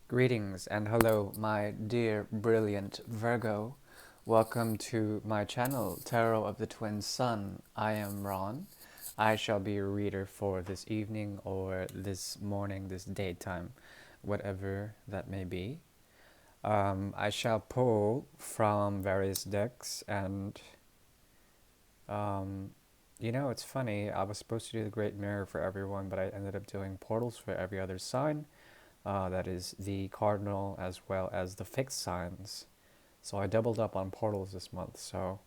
Greetings and hello, my dear brilliant Virgo. Welcome to my channel, Tarot of the Twin Sun. I am Ron. I shall be your reader for this evening or this morning, this daytime, whatever that may be. I shall pull from various decks and it's funny, I was supposed to do the Great Mirror for everyone, but I ended up doing portals for every other sign. That is the cardinal as well as the fixed signs. So I doubled up on portals this month. So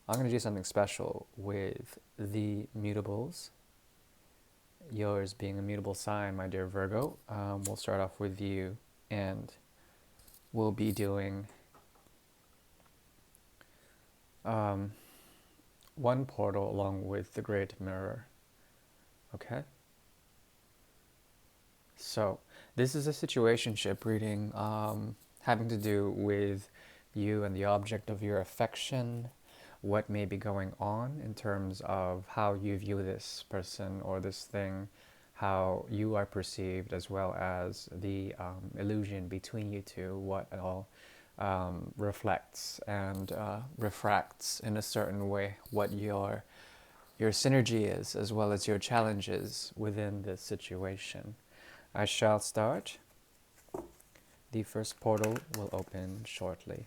I'm going to do something special with the mutables. Yours being a mutable sign, my dear Virgo. We'll start off with you, and we'll be doing um, one portal along with the Great Mirror. Okay? So this is a situationship reading having to do with you and the object of your affection, what may be going on in terms of how you view this person or this thing, how you are perceived, as well as the illusion between you two, what it all reflects and refracts in a certain way, what your synergy is, as well as your challenges within this situation. I shall start. The first portal will open shortly.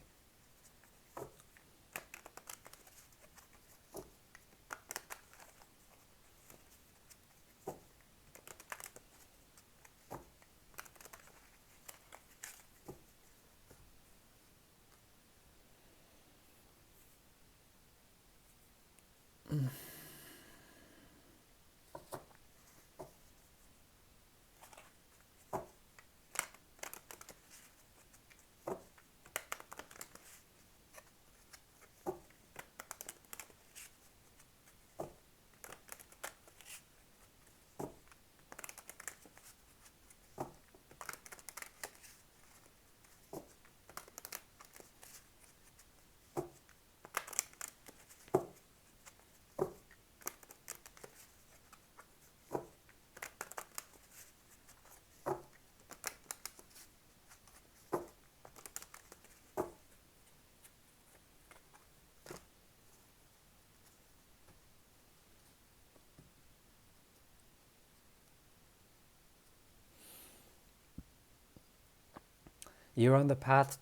You're on the path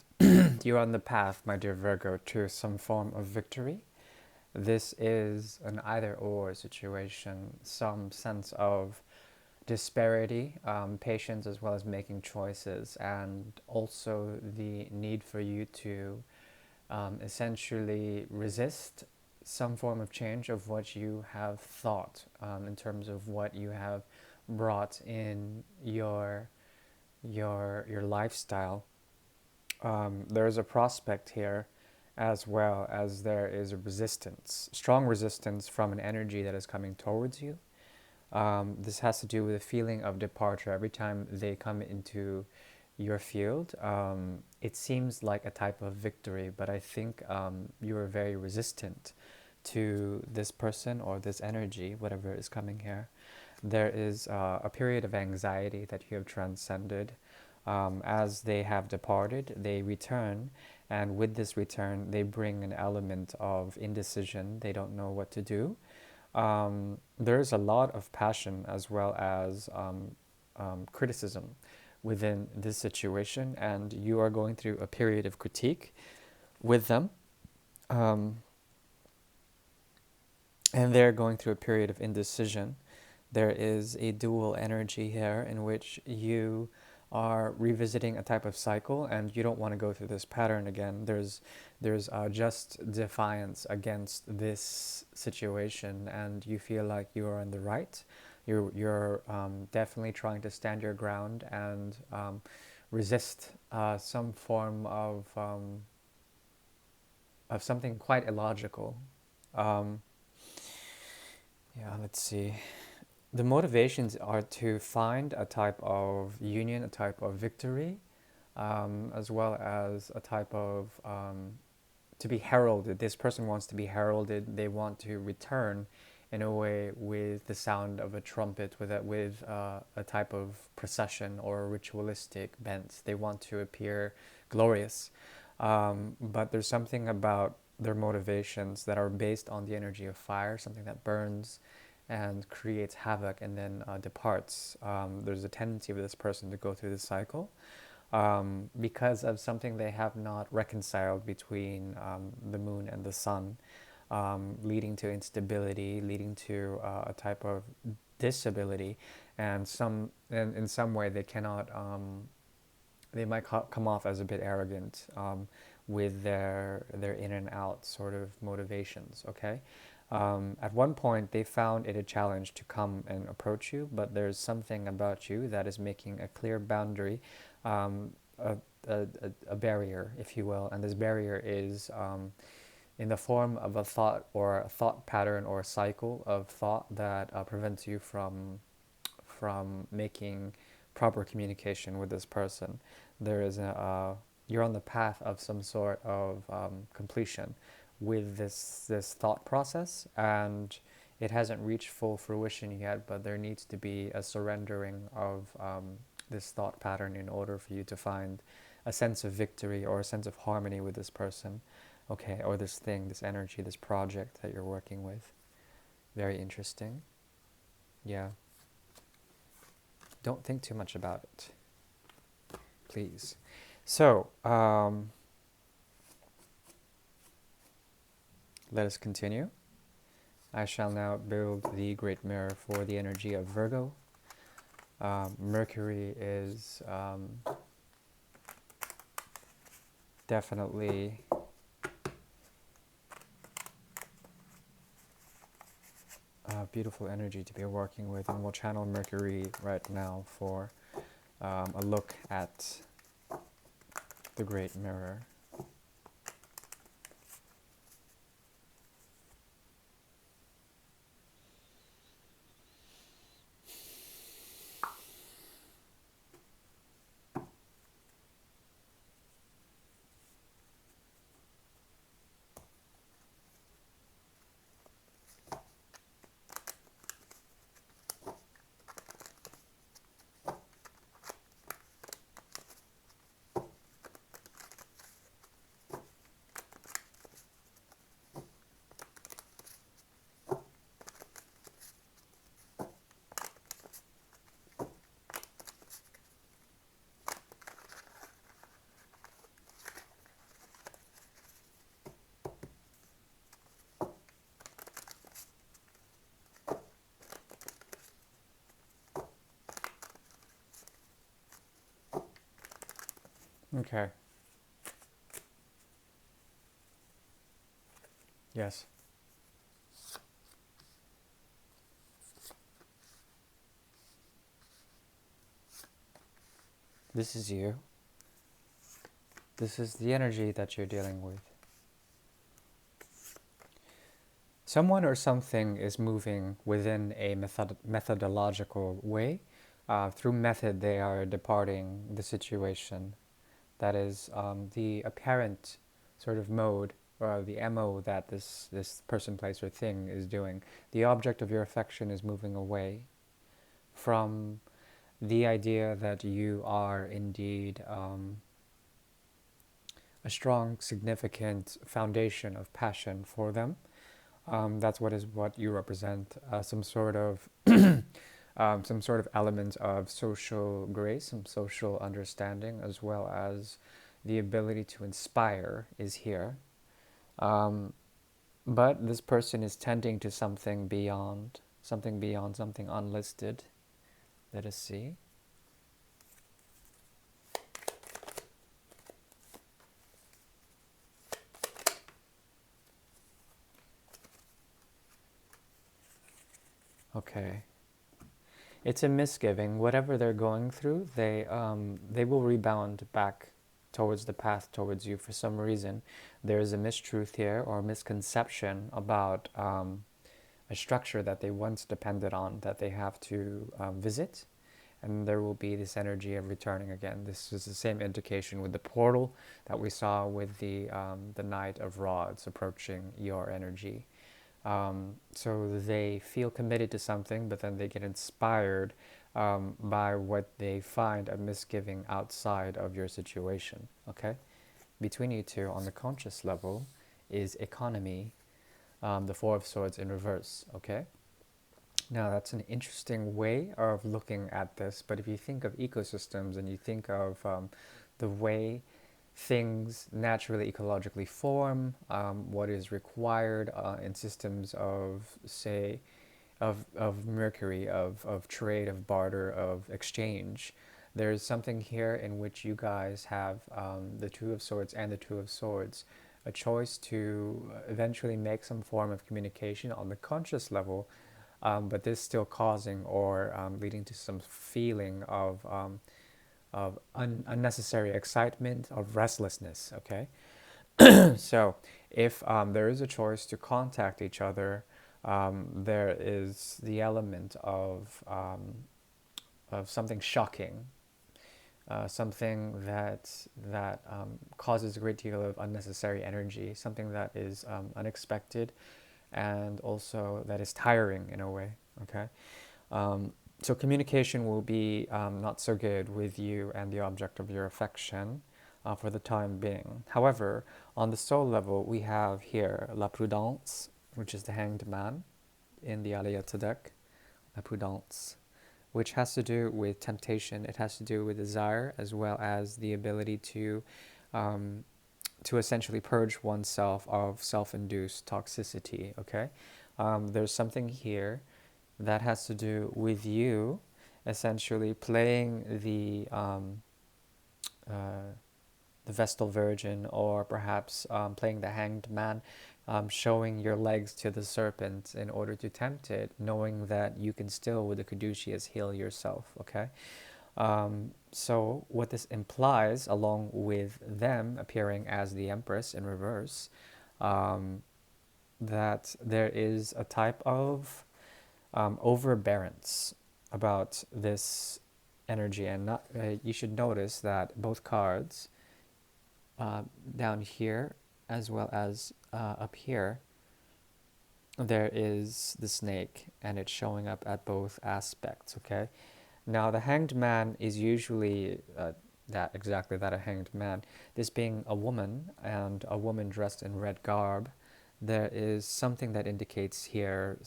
you're on the path, my dear Virgo, to some form of victory. This is an either or situation, some sense of disparity, patience, as well as making choices, and also the need for you to essentially resist some form of change of what you have thought in terms of what you have brought in your lifestyle. There's a prospect here as well as there is a resistance, strong resistance from an energy that is coming towards you. This has to do with a feeling of departure. Every time they come into your field, it seems like a type of victory, but I think you are very resistant to this person or this energy, whatever is coming here. There is a period of anxiety that you have transcended. As they have departed, they return, and with this return, they bring an element of indecision. They don't know what to do. There's a lot of passion as well as criticism within this situation, and you are going through a period of critique with them. Um, and they're going through a period of indecision. There is a dual energy here in which you are revisiting a type of cycle and you don't want to go through this pattern again. There's just defiance against this situation, and you feel like you are in the right. You're definitely trying to stand your ground and resist some form of something quite illogical. Um, yeah, let's see. The motivations are to find a type of union, a type of victory, as well as a type of to be heralded. This person wants to be heralded. They want to return in a way with the sound of a trumpet, with a type of procession or ritualistic bent. They want to appear glorious, but there's something about their motivations that are based on the energy of fire, something that burns and creates havoc and then departs. There's a tendency of this person to go through this cycle because of something they have not reconciled between the moon and the sun, leading to instability, leading to a type of disability, and in some way they cannot. They might come off as a bit arrogant with their in and out sort of motivations. Okay, at one point they found it a challenge to come and approach you, but there's something about you that is making a clear boundary, um, a, a barrier, if you will, and this barrier is in the form of a thought or a thought pattern or a cycle of thought that prevents you from making proper communication with this person. There is you're on the path of some sort of completion with this thought process, and it hasn't reached full fruition yet. But there needs to be a surrendering of this thought pattern in order for you to find a sense of victory or a sense of harmony with this person, okay, or this thing, this energy, this project that you're working with. Very interesting. Yeah. Don't think too much about it, please. So, let us continue. I shall now build the great mirror for the energy of Virgo. Mercury is definitely a beautiful energy to be working with, and we'll channel Mercury right now for a look at the great mirror. Okay. Yes. This is you. This is the energy that you're dealing with. Someone or something is moving within a methodological way. Through method, they are departing the situation. That is the apparent sort of mode or the MO that this person, place, or thing is doing. The object of your affection is moving away from the idea that you are indeed a strong, significant foundation of passion for them. That's what you represent. Some sort of element of social grace, some social understanding, as well as the ability to inspire is here. Um, but this person is tending to something beyond, something unlisted. Let us see. Okay. It's a misgiving. Whatever they're going through, they will rebound back towards the path towards you for some reason. There is a mistruth here or misconception about a structure that they once depended on that they have to visit, and there will be this energy of returning again. This is the same indication with the portal that we saw with the Knight of Rods approaching your energy. So they feel committed to something, but then they get inspired by what they find a misgiving outside of your situation. Okay, between you two on the conscious level is economy, the Four of Swords in reverse. Okay, now that's an interesting way of looking at this. But if you think of ecosystems and you think of the way things naturally ecologically form, what is required in systems of, say, of mercury, of trade, of barter, of exchange. There's something here in which you guys have the Two of Swords and the Two of Swords, a choice to eventually make some form of communication on the conscious level, but this still causing or leading to some feeling of unnecessary excitement, of restlessness. Okay, so if there is a choice to contact each other, there is the element of something shocking, something that causes a great deal of unnecessary energy, something that is unexpected, and also that is tiring in a way. Okay, so communication will be not so good with you and the object of your affection for the time being. However, on the soul level, we have here La Prudence, which is the Hanged Man in the Aliyata deck. La Prudence, which has to do with temptation. It has to do with desire as well as the ability um, to essentially purge oneself of self-induced toxicity. Okay, there's something here that has to do with you essentially playing the Vestal Virgin, or perhaps playing the Hanged Man, showing your legs to the serpent in order to tempt it, knowing that you can still, with the Caduceus, heal yourself. Okay, so what this implies, along with them appearing as the Empress in reverse, um, that there is a type of overbearance about this energy, and not, you should notice that both cards uh, down here as well as up here, there is the snake, and it's showing up at both aspects. Okay, now the Hanged Man is usually that exactly that, a hanged man. This being a woman, and a woman dressed in red garb, there is something that indicates here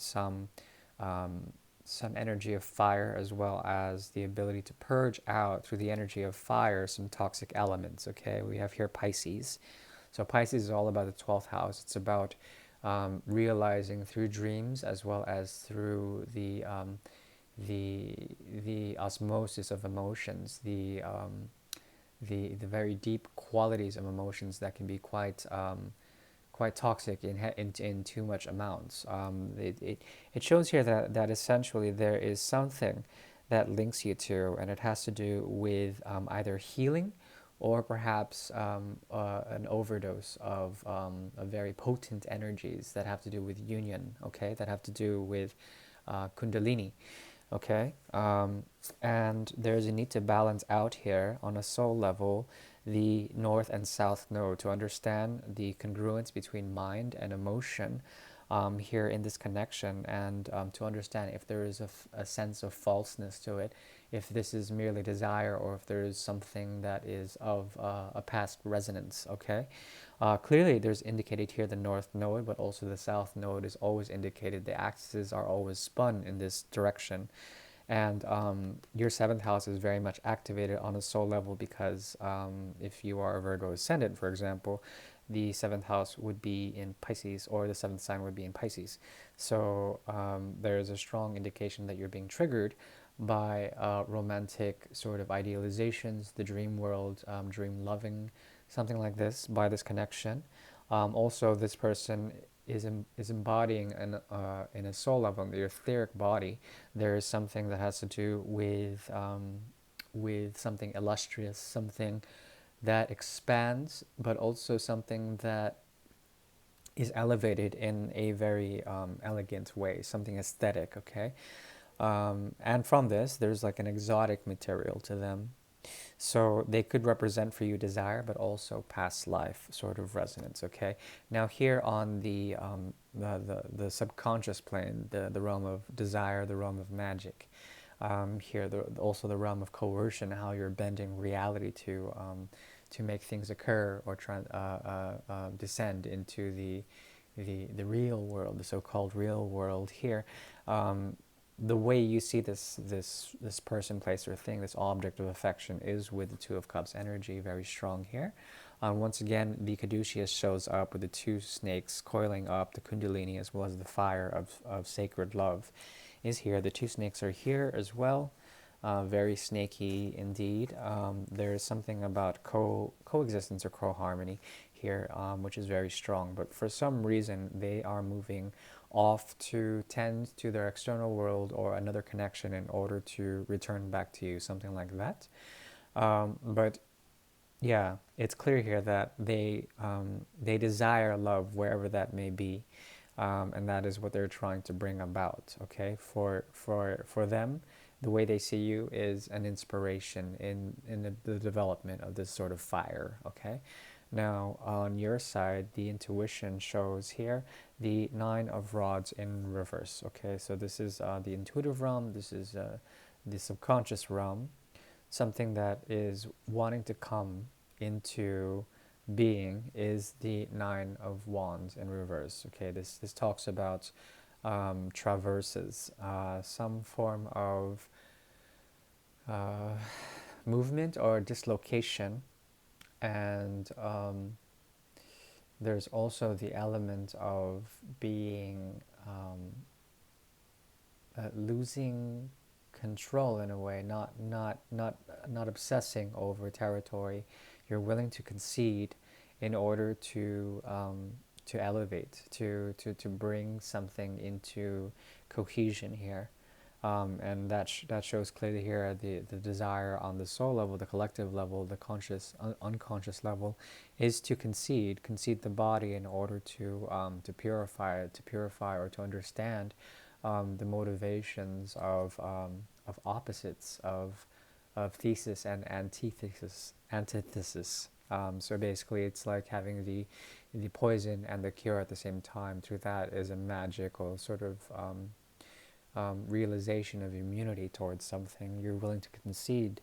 um, some energy of fire, as well as the ability to purge out through the energy of fire some toxic elements. Okay, we have here Pisces. So Pisces is all about the 12th house. It's about realizing through dreams as well as through the the osmosis of emotions, the very deep qualities of emotions that can be quite toxic in too much amounts. It shows here that essentially there is something that links you to, and it has to do with either healing or perhaps an overdose of very potent energies that have to do with union, okay, that have to do with Kundalini, okay? And there's a need to balance out here on a soul level the north and south node to understand the congruence between mind and emotion here in this connection, and to understand if there is a sense of falseness to it, if this is merely desire, or if there is something that is of a past resonance, okay? Clearly, there's indicated here the north node, but also the south node is always indicated. The axes are always spun in this direction. And your seventh house is very much activated on a soul level because if you are a Virgo ascendant, for example, the seventh house would be in Pisces, or the seventh sign would be in Pisces. So there is a strong indication that you're being triggered by romantic sort of idealizations, the dream world, dream loving, something like this, by this connection. Also, this person is embodying in a soul level, in the etheric body. There is something that has to do with something illustrious, something that expands, but also something that is elevated in a very elegant way, something aesthetic, okay? And from this, there's like an exotic material to them. So they could represent for you desire, but also past life sort of resonance. Okay. Now here on the subconscious plane, the realm of desire, the realm of magic. Here, also the realm of coercion, how you're bending reality to make things occur or descend into the real world, the so-called real world here. Um, the way you see this person, place, or thing, this object of affection, is with the Two of Cups energy, very strong here. Once again, the Caduceus shows up with the two snakes coiling up, the Kundalini, as well as the fire of sacred love is here. The two snakes are here as well. Very snaky indeed. There is something about coexistence or co-harmony here, which is very strong. But for some reason, they are moving off to tend to their external world or another connection in order to return back to you, something like that. But yeah, it's clear here that they desire love wherever that may be, and that is what they're trying to bring about. Okay, for them, the way they see you is an inspiration in the development of this sort of fire. Okay, now on your side, the intuition shows here the Nine of Rods in reverse. Okay, so this is the intuitive realm. This is the subconscious realm, something that is wanting to come into being is the Nine of Wands in reverse. Okay, this talks about traverses, some form of uh, movement or dislocation, and there's also the element of being losing control in a way, not obsessing over territory. You're willing to concede in order to elevate, to bring something into cohesion here. And that shows clearly here the desire on the soul level, the collective level, the conscious, unconscious level, is to concede the body in order to purify it, to purify or to understand the motivations of opposites, of thesis and antithesis. So basically, it's like having the poison and the cure at the same time. Through that is a magical sort of realization of immunity towards something. You're willing to concede.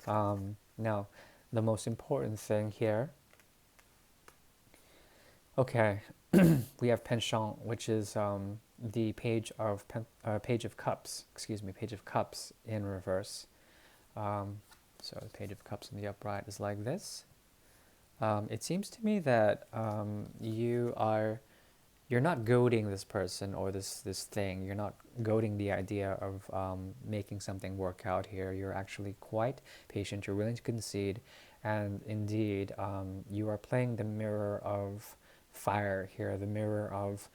Now, the most important thing here. Okay, we have penchant, which is the page of cups. Excuse me, page of cups in reverse. So the page of cups in the upright is like this. It seems to me that you're not goading this person or this thing. You're not goading the idea of making something work out here. You're actually quite patient. You're willing to concede, and indeed, you are playing the mirror of fire here, the mirror of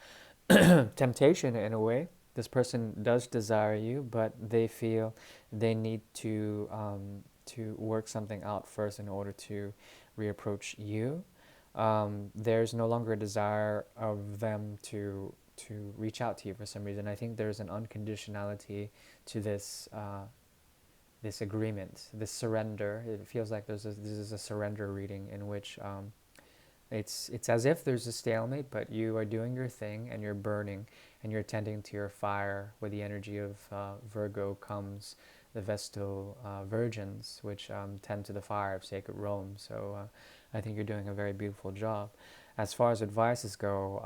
temptation in a way. This person does desire you, but they feel they need to work something out first in order to reapproach you. There's no longer a desire of them to reach out to you for some reason. I think there's an unconditionality to this agreement, this surrender. It feels like this is a surrender reading in which it's as if there's a stalemate, but you are doing your thing and you're burning and you're tending to your fire. With the energy of Virgo comes the Vestal Virgins, which tend to the fire of sacred Rome. So I think you're doing a very beautiful job. As far as advices go,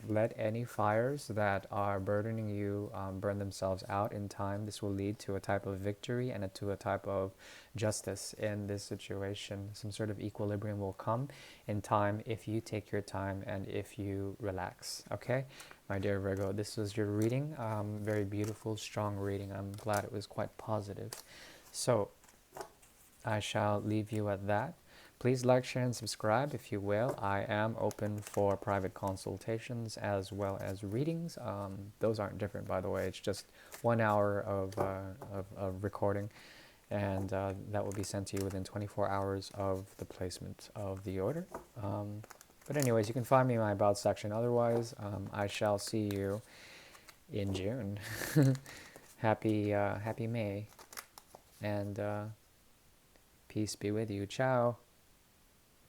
let any fires that are burdening you burn themselves out in time. This will lead to a type of victory and to a type of justice in this situation. Some sort of equilibrium will come in time if you take your time and if you relax. Okay, my dear Virgo, this was your reading. Very beautiful, strong reading. I'm glad it was quite positive. So I shall leave you at that. Please like, share, and subscribe if you will. I am open for private consultations as well as readings. Those aren't different, by the way. It's just 1 hour of recording, and that will be sent to you within 24 hours of the placement of the order. But anyways, you can find me in my About section. Otherwise, I shall see you in June. Happy May, and Peace be with you. Ciao.